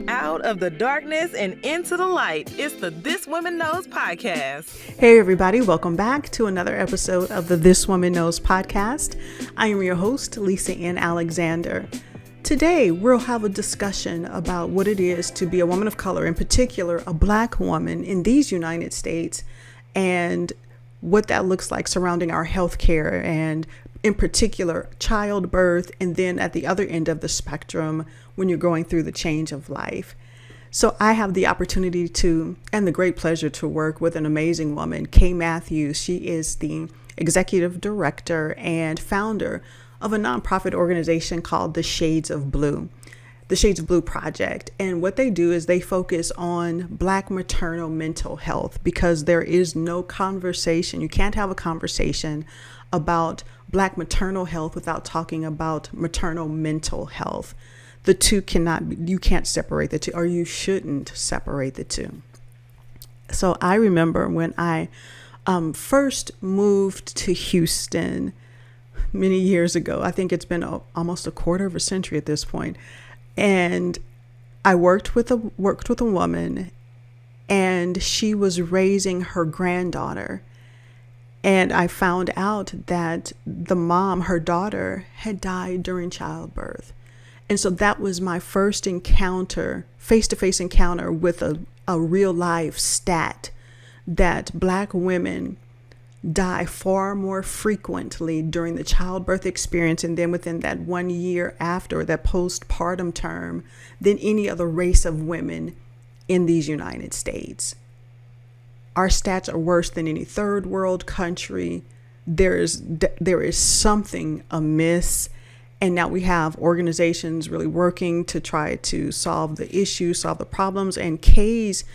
Out of the darkness and into the light, it's the This Woman Knows podcast. Hey everybody, welcome back to another episode of the This Woman Knows podcast. I am your host, Lisa Ann Alexander. Today, we'll have a discussion about what it is to be a woman of color, in particular, a Black woman in these United States, and what that looks like surrounding our healthcare and in particular, childbirth, and then at the other end of the spectrum, when you're going through the change of life. So I have the opportunity to, and the great pleasure to work with an amazing woman, Kay Matthews. She is the executive director and founder of a nonprofit organization called the Shades of Blue Project. And what they do is they focus on Black maternal mental health, because there is no conversation. You can't have a conversation about Black maternal health without talking about maternal mental health. The two you can't separate the two, or you shouldn't separate the two. So I remember when I first moved to Houston many years ago. I think it's been almost a quarter of a century at this point. And I worked with a woman, and she was raising her granddaughter. And I found out that the mom, her daughter, had died during childbirth. And so that was my first encounter, face-to-face encounter with a real life stat that Black women die far more frequently during the childbirth experience, and then within that 1 year after, that postpartum term, than any other race of women in these United States. Our stats are worse than any third world country. There is something amiss. And now we have organizations really working to try to solve the issues, solve the problems. And Kay's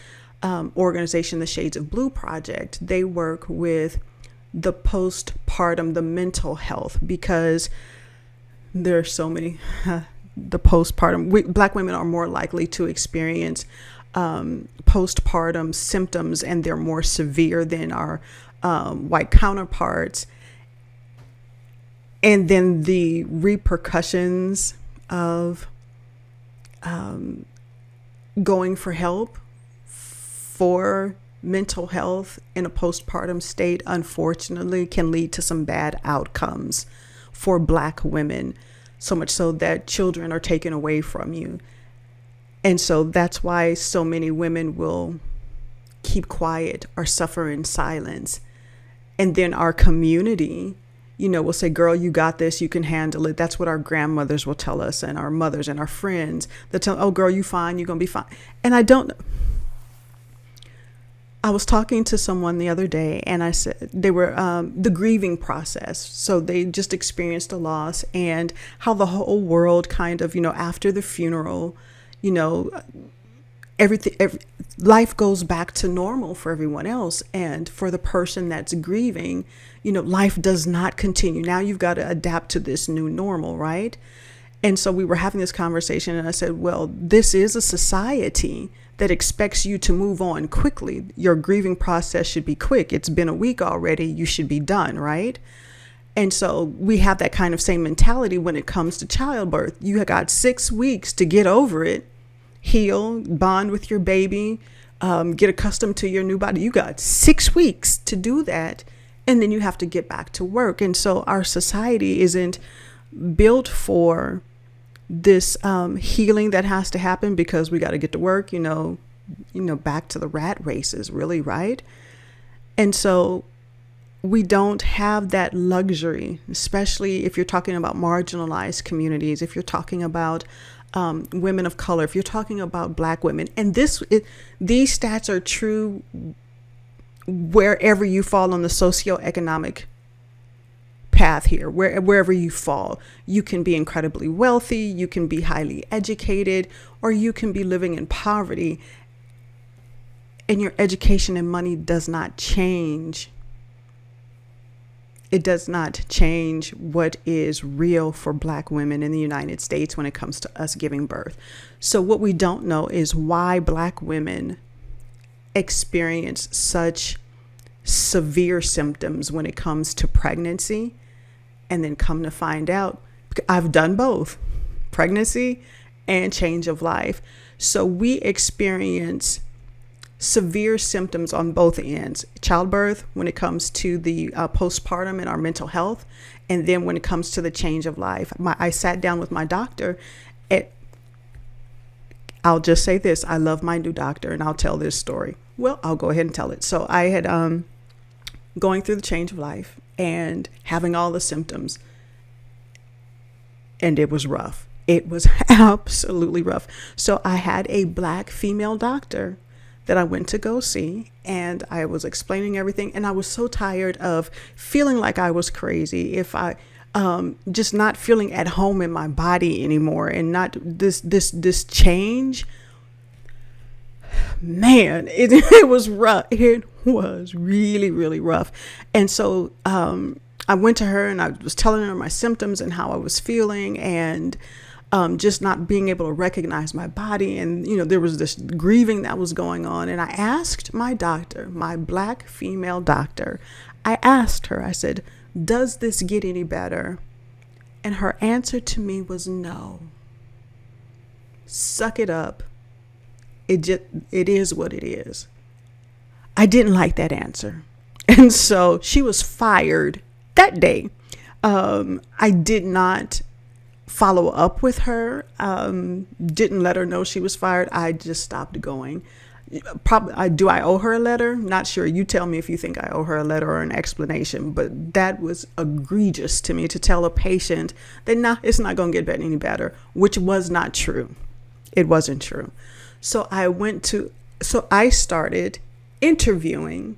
organization, the Shades of Blue Project, they work with the postpartum, the mental health, because there are so many, the postpartum, Black women are more likely to experience postpartum symptoms, and they're more severe than our white counterparts. And then the repercussions of going for help for mental health in a postpartum state, unfortunately, can lead to some bad outcomes for Black women, so much so that children are taken away from you. And so that's why so many women will keep quiet or suffer in silence. And then our community, will say, girl, you got this, you can handle it. That's what our grandmothers will tell us, and our mothers and our friends. They'll tell, oh, girl, you fine, you're going to be fine. And I was talking to someone the other day, and I said they were the grieving process. So they just experienced a loss, and how the whole world kind of, after the funeral, life goes back to normal for everyone else. And for the person that's grieving, life does not continue. Now you've got to adapt to this new normal, right? And so we were having this conversation, and I said, well, this is a society that expects you to move on quickly. Your grieving process should be quick. It's been a week already. You should be done, right? And so we have that kind of same mentality when it comes to childbirth. You have got 6 weeks to get over it, heal, bond with your baby, get accustomed to your new body. You got 6 weeks to do that, and then you have to get back to work. And so our society isn't built for this healing that has to happen, because we got to get to work, back to the rat races, really, right? And so we don't have that luxury, especially if you're talking about marginalized communities, if you're talking about women of color, if you're talking about Black women. And these stats are true wherever you fall on the socioeconomic path here, wherever you fall. You can be incredibly wealthy, you can be highly educated, or you can be living in poverty, and your education and money does not change. It does not change what is real for Black women in the United States when it comes to us giving birth. So what we don't know is why Black women experience such severe symptoms when it comes to pregnancy, and then come to find out, I've done both, pregnancy and change of life. So we experience severe symptoms on both ends: childbirth, when it comes to the postpartum and our mental health, and then when it comes to the change of life. I sat down with my doctor. I'll just say this: I love my new doctor, and I'll tell this story. Well, I'll go ahead and tell it. So I had going through the change of life and having all the symptoms, and it was rough. It was absolutely rough. So I had a Black female doctor that I went to go see, and I was explaining everything, and I was so tired of feeling like I was crazy, if I just not feeling at home in my body anymore, and not this change. Man, it was rough. It was really, really rough. And so I went to her and I was telling her my symptoms and how I was feeling, and just not being able to recognize my body. And, there was this grieving that was going on. And I asked my doctor, my Black female doctor, I asked her, I said, does this get any better? And her answer to me was no. Suck it up. It is what it is. I didn't like that answer. And so she was fired that day. I did not follow up with her, didn't let her know she was fired. I just stopped going. Probably, do I owe her a letter? Not sure. You tell me if you think I owe her a letter or an explanation, but that was egregious to me, to tell a patient that, it's not going to get any better, which was not true. It wasn't true. So I started interviewing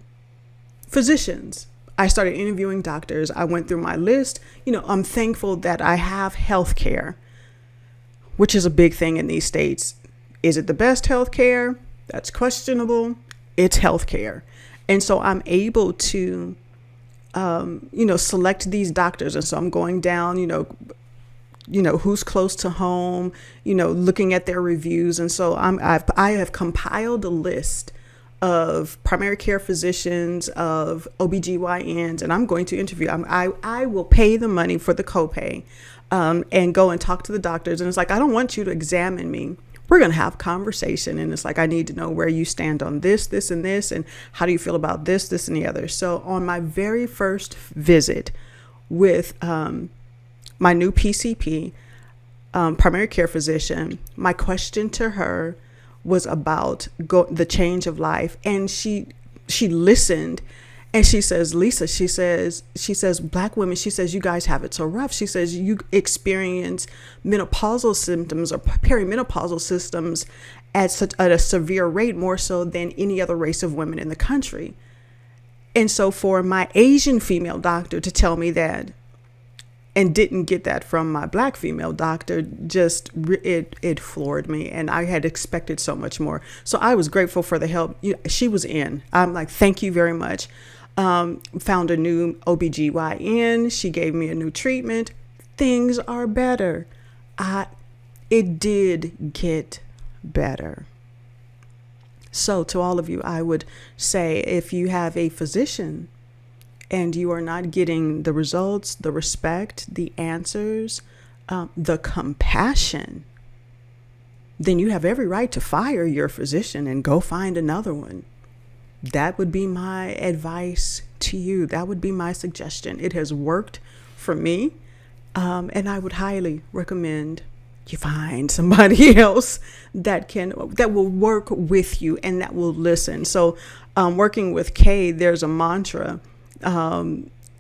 physicians. I started interviewing doctors. I went through my list. I'm thankful that I have health care, which is a big thing in these states. Is it the best health care? That's questionable. It's health care. And so I'm able to, select these doctors. And so I'm going down, who's close to home, looking at their reviews. And so I have compiled a list of primary care physicians, of OBGYNs, and I'm going to interview. I will pay the money for the copay and go and talk to the doctors. And it's like, I don't want you to examine me. We're going to have a conversation. And it's like, I need to know where you stand on this, this, and this, and how do you feel about this, this, and the other. So on my very first visit with my new PCP, primary care physician, my question to her was about the change of life. And she listened, and she says, Lisa, she says, Black women, she says, you guys have it so rough. She says, you experience menopausal symptoms or perimenopausal symptoms at a severe rate, more so than any other race of women in the country. And so for my Asian female doctor to tell me that, and didn't get that from my Black female doctor, just it floored me. And I had expected so much more. So I was grateful for the help. She was in. I'm like, thank you very much. Found a new OBGYN. She gave me a new treatment. Things are better. It did get better. So to all of you, I would say, if you have a physician and you are not getting the results, the respect, the answers, the compassion, then you have every right to fire your physician and go find another one. That would be my advice to you. That would be my suggestion. It has worked for me, and I would highly recommend you find somebody else that will work with you and that will listen. So working with Kay, there's a mantra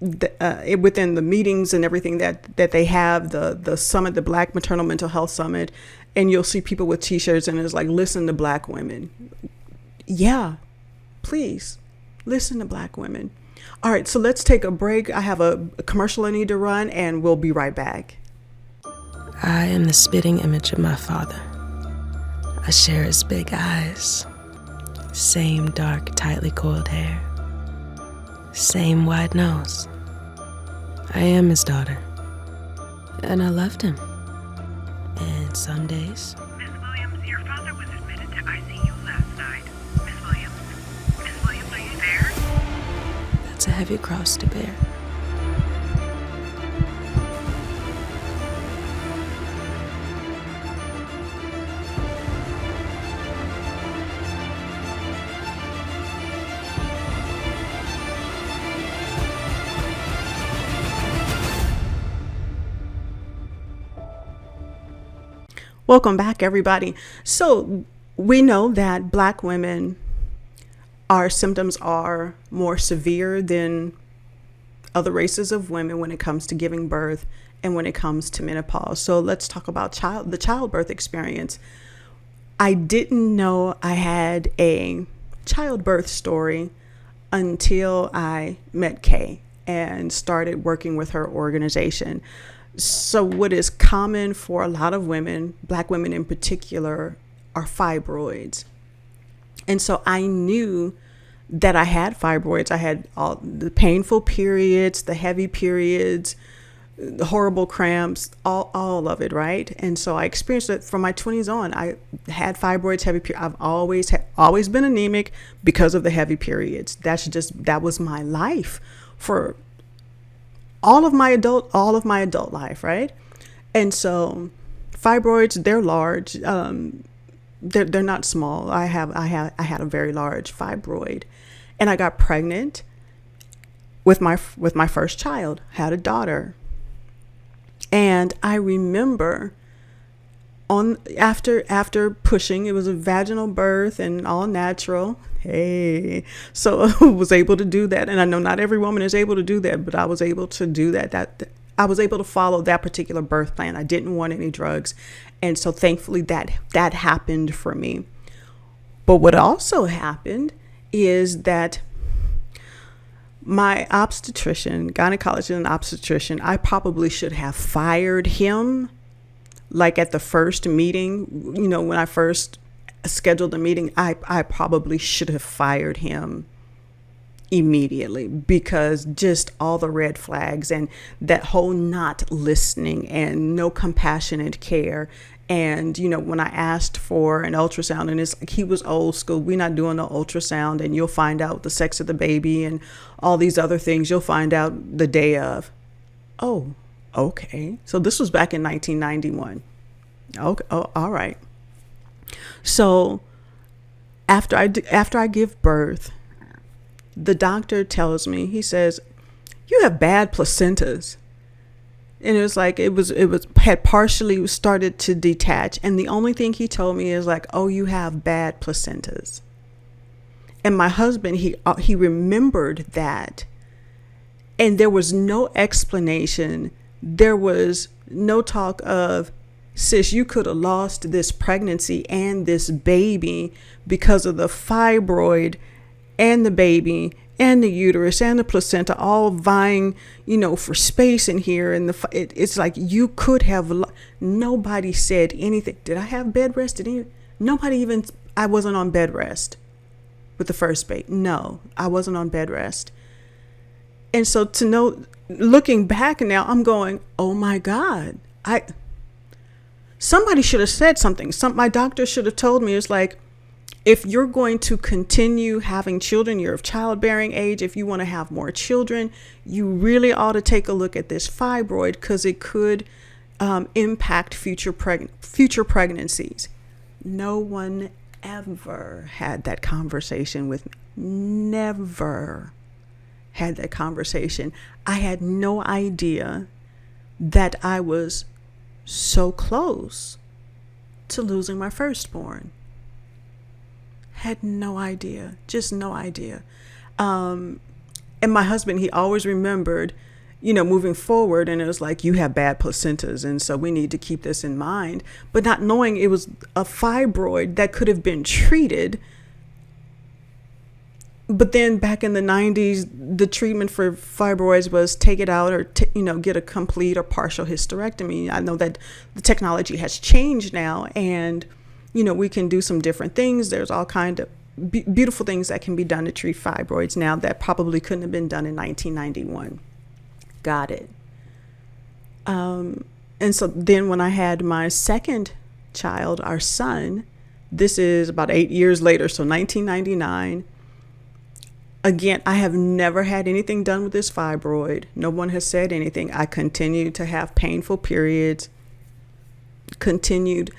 within the meetings and everything that they have, the summit, the Black Maternal Mental Health Summit, and you'll see people with t-shirts and it's like, listen to Black women. Yeah, please listen to Black women. All right, so let's take a break. I have a commercial I need to run, and we'll be right back. I am the spitting image of my father. I share his big eyes, same dark, tightly coiled hair, same wide nose. I am his daughter, and I loved him. And some days... Miss Williams, your father was admitted to ICU last night. Miss Williams, are you there? That's a heavy cross to bear. Welcome back, everybody. So we know that Black women, our symptoms are more severe than other races of women when it comes to giving birth and when it comes to menopause. So let's talk about the childbirth experience. I didn't know I had a childbirth story until I met Kay and started working with her organization. So what is common for a lot of women, Black women in particular, are fibroids. And so I knew that I had fibroids. I had all the painful periods, the heavy periods, the horrible cramps, all of it, right? And so I experienced it from my 20s on. I had fibroids, heavy periods. I've always been anemic because of the heavy periods. That was my life for all of my adult life, right? And so fibroids, they're large. They're not small. I had a very large fibroid, and I got pregnant with my first child. Had a daughter, and I remember after pushing, it was a vaginal birth and all natural. Hey, so I was able to do that, and I know not every woman is able to do that, but I was able to do that. I was able to follow that particular birth plan. I didn't want any drugs. And so thankfully that happened for me. But what also happened is that my gynecologist and obstetrician, I probably should have fired him. Like at the first meeting, when I first scheduled the meeting, I probably should have fired him immediately, because just all the red flags and that whole not listening and no compassionate care. And, when I asked for an ultrasound, and he was old school, we're not doing no ultrasound, and you'll find out the sex of the baby and all these other things you'll find out the day of. Oh, okay. So this was back in 1991. Okay. Oh, all right. So after I give birth, the doctor tells me, he says, "You have bad placentas." And it was like, it had partially started to detach. And the only thing he told me is like, "Oh, you have bad placentas." And my husband, he remembered that. And there was no explanation. There was no talk of, "Sis, you could have lost this pregnancy and this baby because of the fibroid and the baby and the uterus and the placenta all vying, for space in here." And it's like, you could have, nobody said anything. Did I have bed rest? I wasn't on bed rest with the first baby. No, I wasn't on bed rest. And so to know, looking back now, I'm going, oh my God, somebody should have said something. My doctor should have told me, it's like, if you're going to continue having children, you're of childbearing age, if you want to have more children, you really ought to take a look at this fibroid, because it could impact future pregnancies. No one ever had that conversation with me. Never had that conversation. I had no idea that I was so close to losing my firstborn. Had no idea, just no idea. And my husband, he always remembered, moving forward, and it was like, "You have bad placentas, and so we need to keep this in mind." But not knowing it was a fibroid that could have been treated. But then back in the 90s, the treatment for fibroids was take it out or, get a complete or partial hysterectomy. I know that the technology has changed now, and we can do some different things. There's all kind of beautiful things that can be done to treat fibroids now that probably couldn't have been done in 1991. Got it. And so then when I had my second child, our son, this is about 8 years later, so 1999. Again, I have never had anything done with this fibroid. No one has said anything. I continued to have painful periods, continued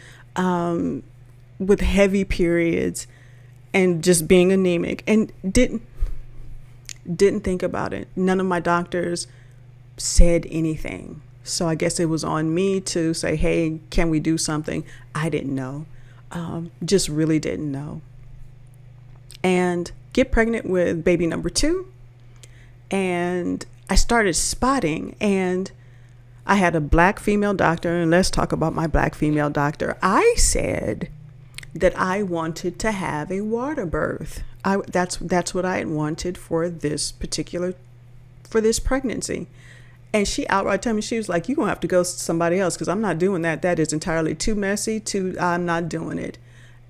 with heavy periods, and just being anemic, and didn't think about it. None of my doctors said anything. So I guess it was on me to say, hey, can we do something? I didn't know. Just really didn't know. And get pregnant with baby number 2. And I started spotting, and I had a black female doctor. And let's talk about my black female doctor. I said that I wanted to have a water birth. That's what I had wanted for this pregnancy. And she outright told me, she was like, you're going to have to go to somebody else, because I'm not doing that. That is entirely too messy. I'm not doing it.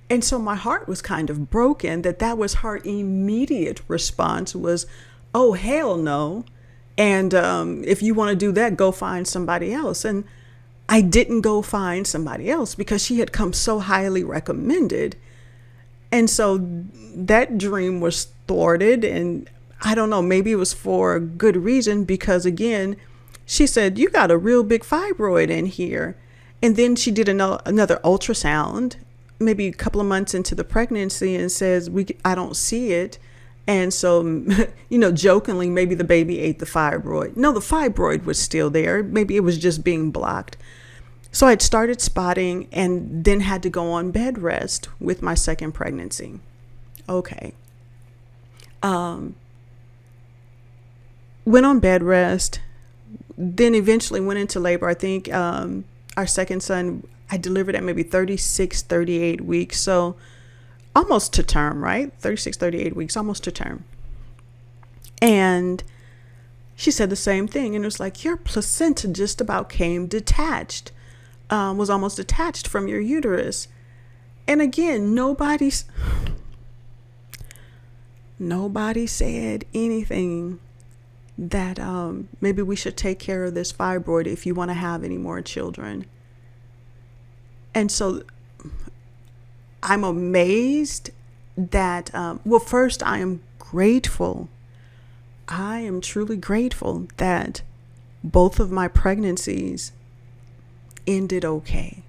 And so my heart was kind of broken that was her immediate response was, oh, hell no. And if you want to do that, go find somebody else. And I didn't go find somebody else because she had come so highly recommended. And so that dream was thwarted. And I don't know, maybe it was for a good reason, because again, she said, you got a real big fibroid in here. And then she did another ultrasound, maybe a couple of months into the pregnancy, and says, I don't see it. And so, jokingly, maybe the baby ate the fibroid. No, the fibroid was still there. Maybe it was just being blocked. So I'd started spotting and then had to go on bed rest with my second pregnancy. Okay. Went on bed rest, then eventually went into labor. I think our second son, I delivered at maybe 36, 38 weeks. So almost to term, right? 36, 38 weeks, almost to term. And she said the same thing. And it was like, your placenta just about came detached, was almost detached from your uterus. And again, nobody said anything that maybe we should take care of this fibroid if you want to have any more children. And so I'm amazed that, first, I am grateful. I am truly grateful that both of my pregnancies ended okay,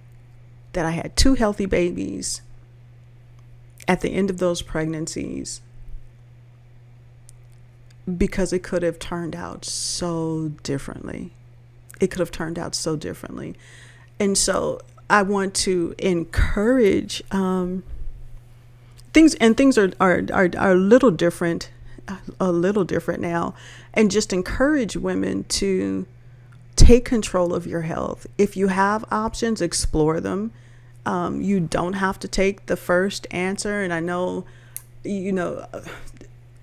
that I had 2 healthy babies at the end of those pregnancies, because it could have turned out so differently. And so I want to encourage things are a little different now, and just encourage women to take control of your health. If you have options, explore them. You don't have to take the first answer. And I know,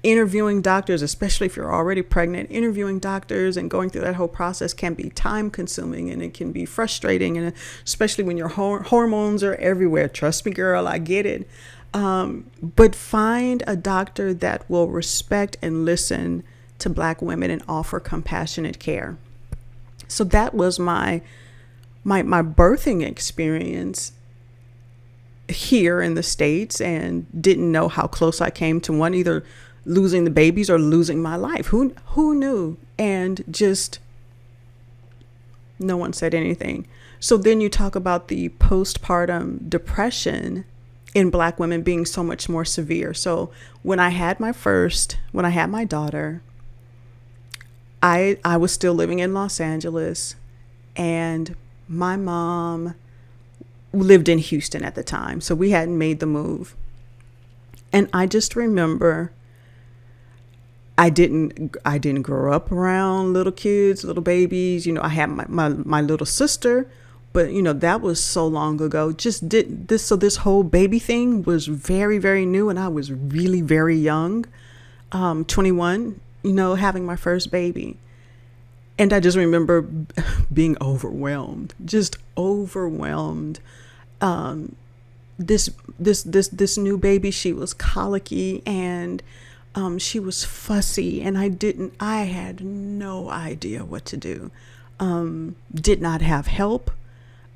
interviewing doctors, especially if you're already pregnant, interviewing doctors and going through that whole process can be time consuming, and it can be frustrating, and especially when your hormones are everywhere. Trust me, girl, I get it. But find a doctor that will respect and listen to Black women and offer compassionate care. So that was my birthing experience here in the States, and didn't know how close I came to one, either losing the babies or losing my life. Who knew? And just no one said anything. So then you talk about the postpartum depression in Black women being so much more severe. So when I had my daughter, I was still living in Los Angeles, and my mom lived in Houston at the time. So we hadn't made the move. And I just remember I didn't grow up around little kids, little babies. I had my little sister, but that was so long ago. Just did this. So this whole baby thing was very, very new. And I was really very young, 21, having my first baby. And I just remember being overwhelmed, just overwhelmed. This new baby, she was colicky, and she was fussy, and I had no idea what to do. Did not have help.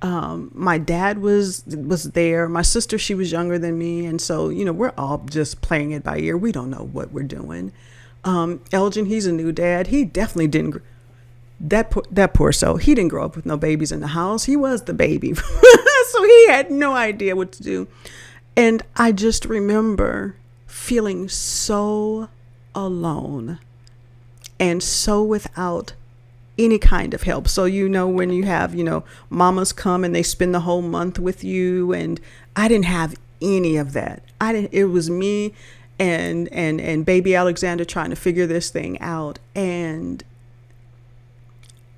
My dad was there. My sister, she was younger than me. And so, we're all just playing it by ear. We don't know what we're doing. Elgin, he's a new dad. He definitely didn't, that poor soul, he didn't grow up with no babies in the house. He was the baby. So he had no idea what to do. And I just remember feeling so alone and so without any kind of help. So, when you have, mamas come and they spend the whole month with you, and I didn't have any of that. It was me and baby Alexander trying to figure this thing out. And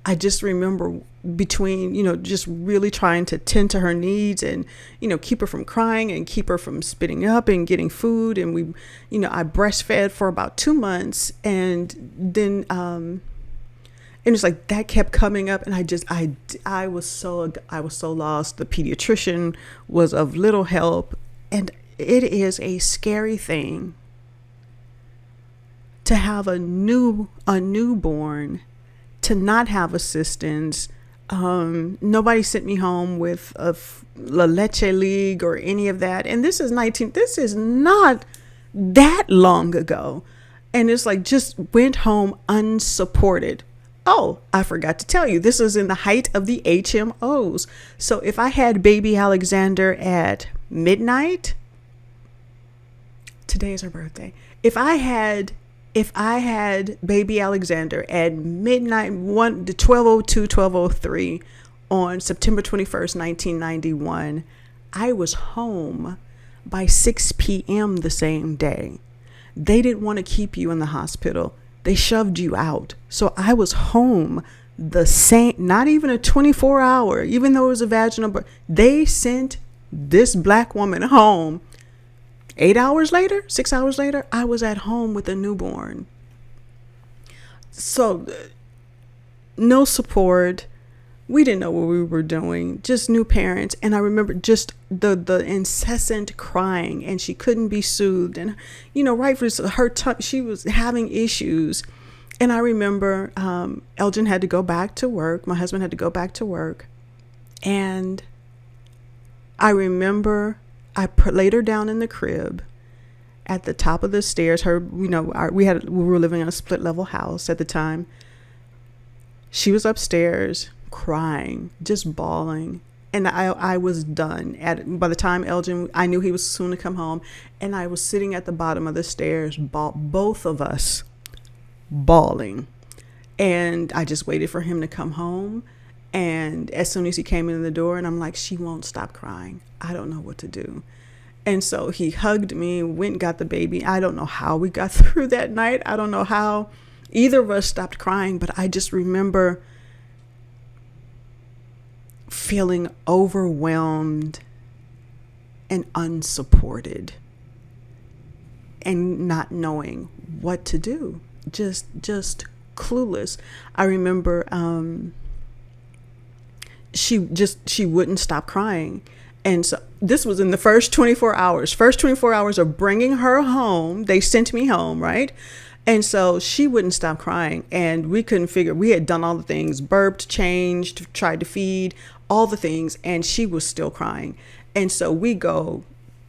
I just remember between, just really trying to tend to her needs and, keep her from crying and keep her from spitting up and getting food. And I breastfed for about 2 months, and then, and it's like that kept coming up, and I was so lost. The pediatrician was of little help, and it is a scary thing to have a newborn, to not have assistance. Nobody sent me home with a La Leche League or any of that. And this is not that long ago. And it's like, just went home unsupported. Oh, I forgot to tell you, this was in the height of the HMOs. So if I had baby Alexander at midnight, today is her birthday. If I had baby Alexander at midnight, 12:02, 12:03 on September 21st, 1991, I was home by 6 p.m. the same day. They didn't want to keep you in the hospital. They shoved you out. So I was home the same, not even a 24-hour, even though it was a vaginal birth. They sent this black woman home. 6 hours later, I was at home with a newborn. So no support. We didn't know what we were doing, just new parents. And I remember just the incessant crying, and she couldn't be soothed. And, rightfully so, she was having issues. And I remember Elgin had to go back to work. My husband had to go back to work. And I remember I laid her down in the crib at the top of the stairs. We were living in a split level house at the time. She was upstairs crying, just bawling. And I was done. By the time Elgin, I knew he was soon to come home. And I was sitting at the bottom of the stairs, both of us bawling. And I just waited for him to come home. And as soon as he came in the door, and I'm like, she won't stop crying. I don't know what to do. And so he hugged me, went and got the baby. I don't know how we got through that night. I don't know how either of us stopped crying, but I just remember feeling overwhelmed and unsupported and not knowing what to do. Just clueless. I remember she wouldn't stop crying. And so this was in the first 24 hours of bringing her home. They sent me home, right? And so she wouldn't stop crying, and we couldn't figure, we had done all the things, burped, changed, tried to feed, all the things, and she was still crying. And so we go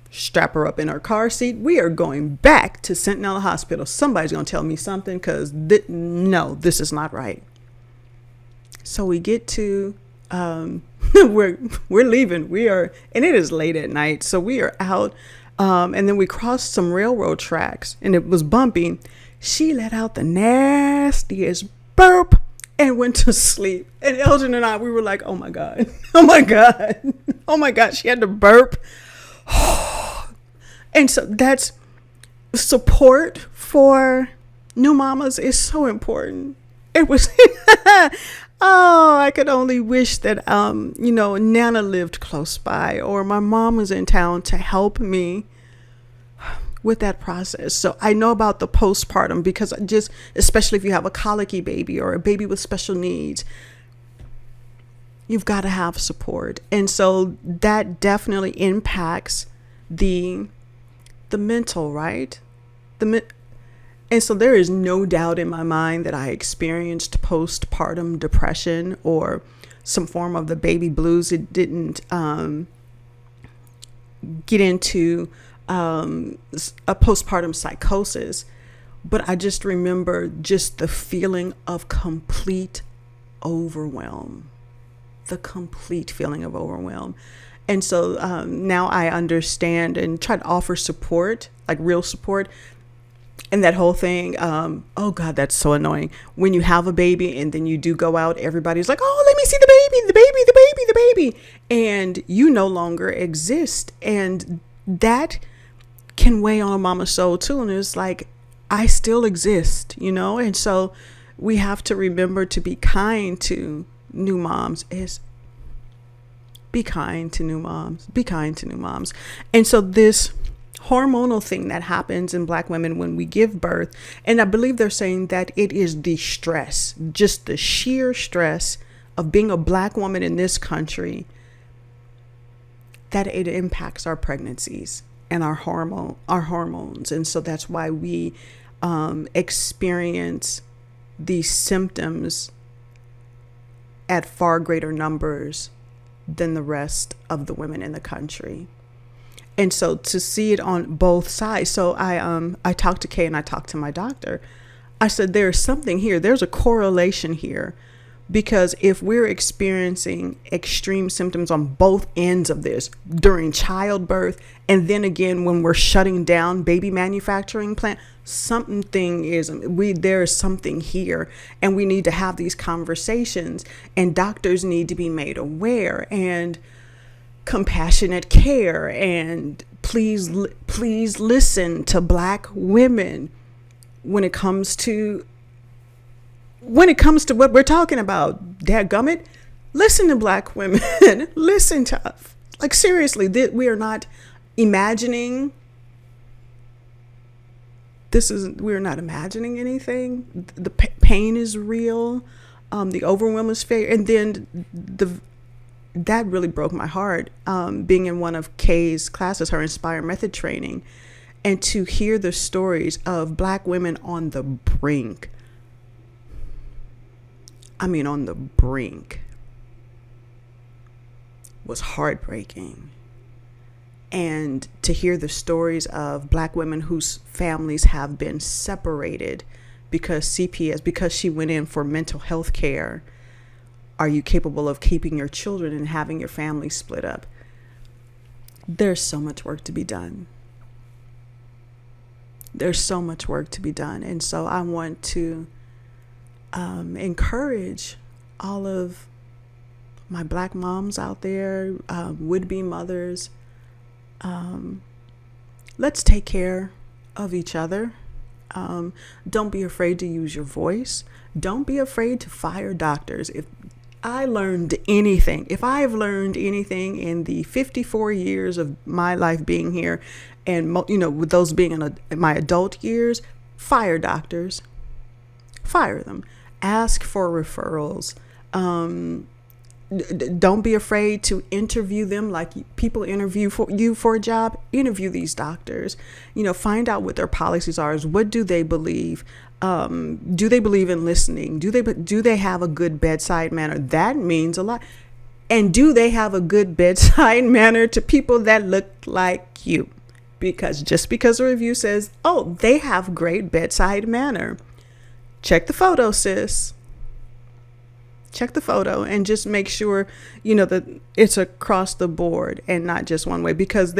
strap her up in her car seat. We are going back to Sentinel Hospital. Somebody's going to tell me something, because no, this is not right. So we get to, we're leaving. And it is late at night. So we are out. And then we crossed some railroad tracks, and it was bumpy. She let out the nastiest burp and went to sleep. And Elgin and I, we were like, oh my God, oh my God, oh my God. She had to burp. And so that's support for new mamas is so important. It was, oh, I could only wish that, Nana lived close by, or my mom was in town to help me with that process. So I know about the postpartum, because especially if you have a colicky baby or a baby with special needs, you've got to have support. And so that definitely impacts the mental, right? And so there is no doubt in my mind that I experienced postpartum depression or some form of the baby blues. It didn't get into a postpartum psychosis, but I just remember just the feeling of complete overwhelm, And so now I understand and try to offer support, like real support. And that whole thing, oh God, that's so annoying. When you have a baby and then you do go out, everybody's like, oh, let me see the baby, the baby, the baby, the baby. And you no longer exist. And that can weigh on a mama's soul too. And it's like, I still exist, you know? And so we have to remember to be kind to new moms. Be kind to new moms. Be kind to new moms. And so this hormonal thing that happens in Black women when we give birth, and I believe they're saying that it is the stress, just the sheer stress of being a Black woman in this country, that it impacts our pregnancies and our hormones. And so that's why we experience these symptoms at far greater numbers than the rest of the women in the country. And so to see it on both sides. So I talked to Kay and I talked to my doctor. I said, there's something here. There's a correlation here, because if we're experiencing extreme symptoms on both ends of this during childbirth, and then again, when we're shutting down baby manufacturing plant, there is something here, and we need to have these conversations, and doctors need to be made aware, and compassionate care, and please listen to Black women when it comes to what we're talking about. Dadgummit, listen to Black women. Listen to us. Like, seriously, we are not imagining we're not imagining anything. The pain is real. The overwhelm is fair. And then that really broke my heart, being in one of Kay's classes, her Inspire Method training, and to hear the stories of Black women on the brink. On the brink was heartbreaking. And to hear the stories of Black women whose families have been separated because she went in for mental health care. Are you capable of keeping your children and having your family split up? There's so much work to be done. There's so much work to be done. And so I want to encourage all of my Black moms out there, would-be mothers. Let's take care of each other. Don't be afraid to use your voice. Don't be afraid to fire doctors. If I've learned anything in the 54 years of my life being here, and with those being in my adult years, fire doctors. Fire them. Ask for referrals. Don't be afraid to interview them like people interview you for a job. Interview these doctors. Find out what their policies are. What do they believe? Do they believe in listening? Do they have a good bedside manner? That means a lot. And do they have a good bedside manner to people that look like you? Because just because a review says, oh, they have great bedside manner, check the photo, sis. Check the photo and just make sure, that it's across the board and not just one way, because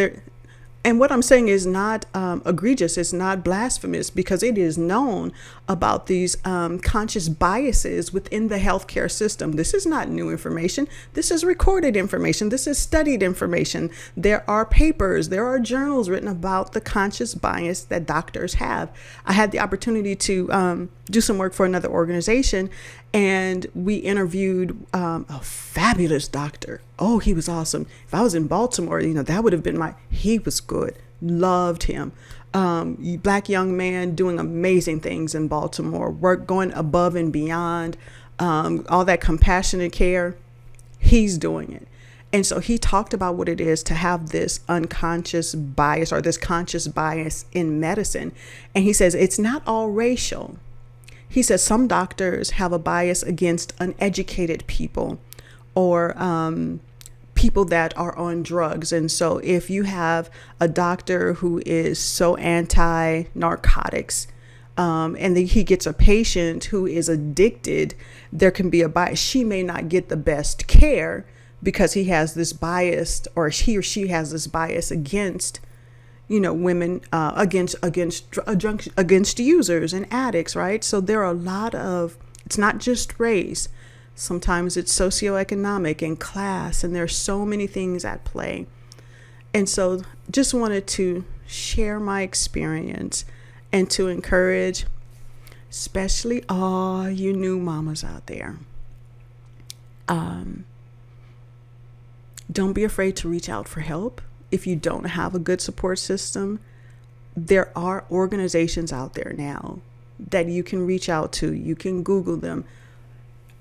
and what I'm saying is not egregious. It's not blasphemous, because it is known about these conscious biases within the healthcare system. This is not new information. This is recorded information. This is studied information. There are papers, there are journals written about the conscious bias that doctors have. I had the opportunity to do some work for another organization, and we interviewed a fabulous doctor. Oh, he was awesome. If I was in Baltimore, that would have been he was good. Loved him. Black young man doing amazing things in Baltimore, going above and beyond, all that compassionate care. He's doing it. And so he talked about what it is to have this unconscious bias or this conscious bias in medicine. And he says it's not all racial. He says some doctors have a bias against uneducated people or people that are on drugs. And so if you have a doctor who is so anti-narcotics, and then he gets a patient who is addicted, there can be a bias. She may not get the best care because he has this bias, or he or she has this bias against, women against users and addicts, right? So there are a lot of, it's not just race. Sometimes it's socioeconomic and class, and there's so many things at play. And so just wanted to share my experience and to encourage, especially all you new mamas out there. Don't be afraid to reach out for help. If you don't have a good support system, there are organizations out there now that you can reach out to. You can Google them.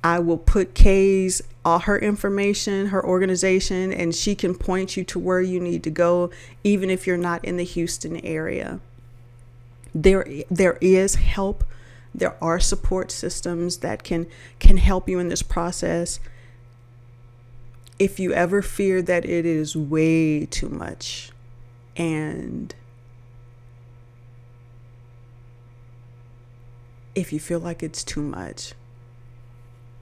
I will put Kay's, all her information, her organization, and she can point you to where you need to go, even if you're not in the Houston area. There is help. There are support systems that can help you in this process. If you ever fear that it is way too much, and if you feel like it's too much,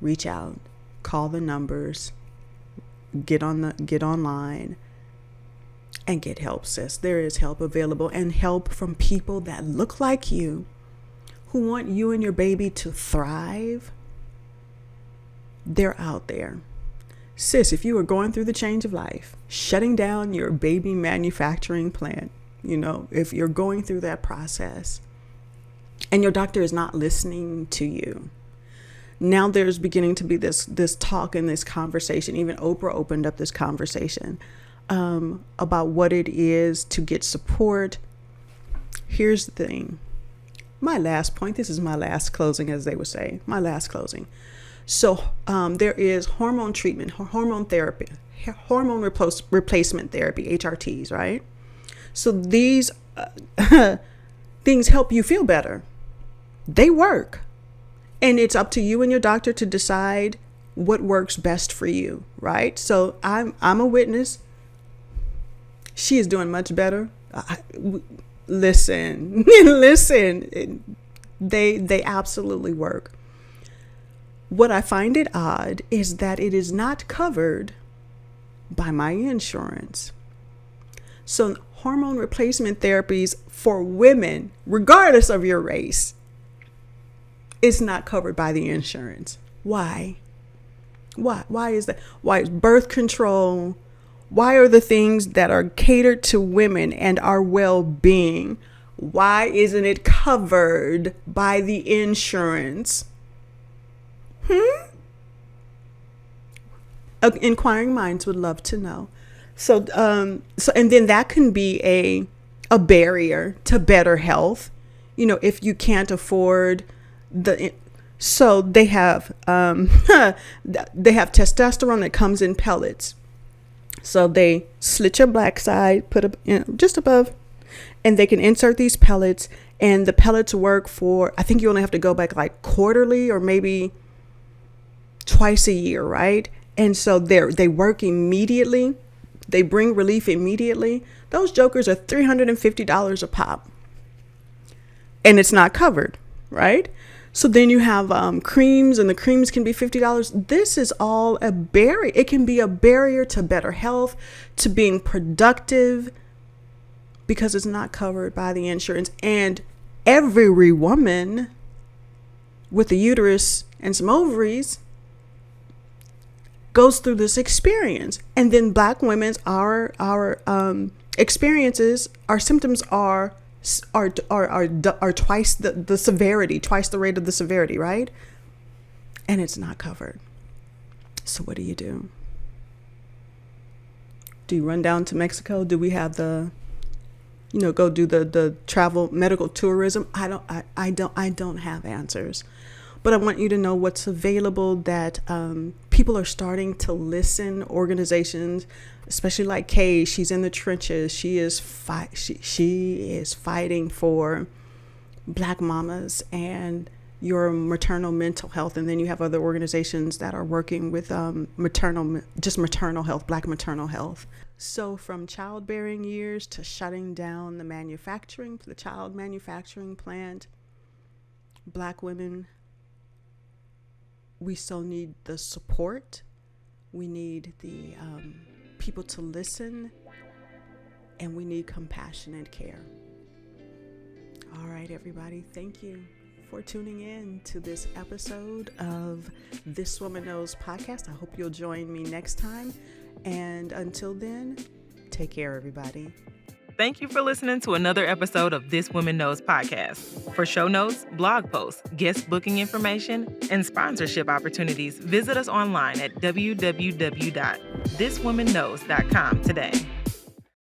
reach out, call the numbers, get online and get help, sis. There is help available, and help from people that look like you, who want you and your baby to thrive. They're out there. Sis, if you are going through the change of life, shutting down your baby manufacturing plant, if you're going through that process and your doctor is not listening to you, now there's beginning to be this talk and this conversation. Even Oprah opened up this conversation about what it is to get support. Here's the thing. My last point, this is my last closing, as they would say, my last closing. So there is hormone treatment, hormone therapy, hormone replacement therapy, HRTs, right? So these things help you feel better. They work. And it's up to you and your doctor to decide what works best for you, right? So I'm a witness. She is doing much better. Listen, they absolutely work. What I find it odd is that it is not covered by my insurance. So hormone replacement therapies for women, regardless of your race, is not covered by the insurance. Why? Why is that? Why is birth control? Why are the things that are catered to women and our well-being, why isn't it covered by the insurance? Inquiring minds would love to know. So and then that can be a barrier to better health. If you can't afford so they have testosterone that comes in pellets. So they slit your black side, put just above, and they can insert these pellets, and the pellets work for, I think you only have to go back like quarterly or maybe twice a year, right? And so they work immediately. They bring relief immediately. Those jokers are $350 a pop, and it's not covered, right? So then you have creams, and the creams can be $50. This is all a barrier. It can be a barrier to better health, to being productive, because it's not covered by the insurance. And every woman with a uterus and some ovaries goes through this experience. And then Black women's, our experiences, our symptoms are twice the severity, twice the rate of the severity, right? And it's not covered. So what do? Do you run down to Mexico? Do we have go do the travel medical tourism? I don't have answers, but I want you to know what's available, that people are starting to listen. Organizations, especially like Kay, she's in the trenches. She is fighting for Black mamas and your maternal mental health. And then you have other organizations that are working with maternal health, Black maternal health. So from childbearing years to shutting down the child manufacturing plant, Black women, we still need the support. We need the people to listen and we need compassionate care. All right, everybody, thank you for tuning in to this episode of This Woman Knows podcast. I hope you'll join me next time. And until then, take care, everybody. Thank you for listening to another episode of This Woman Knows podcast. For show notes, blog posts, guest booking information, and sponsorship opportunities, visit us online at www.thiswomanknows.com today.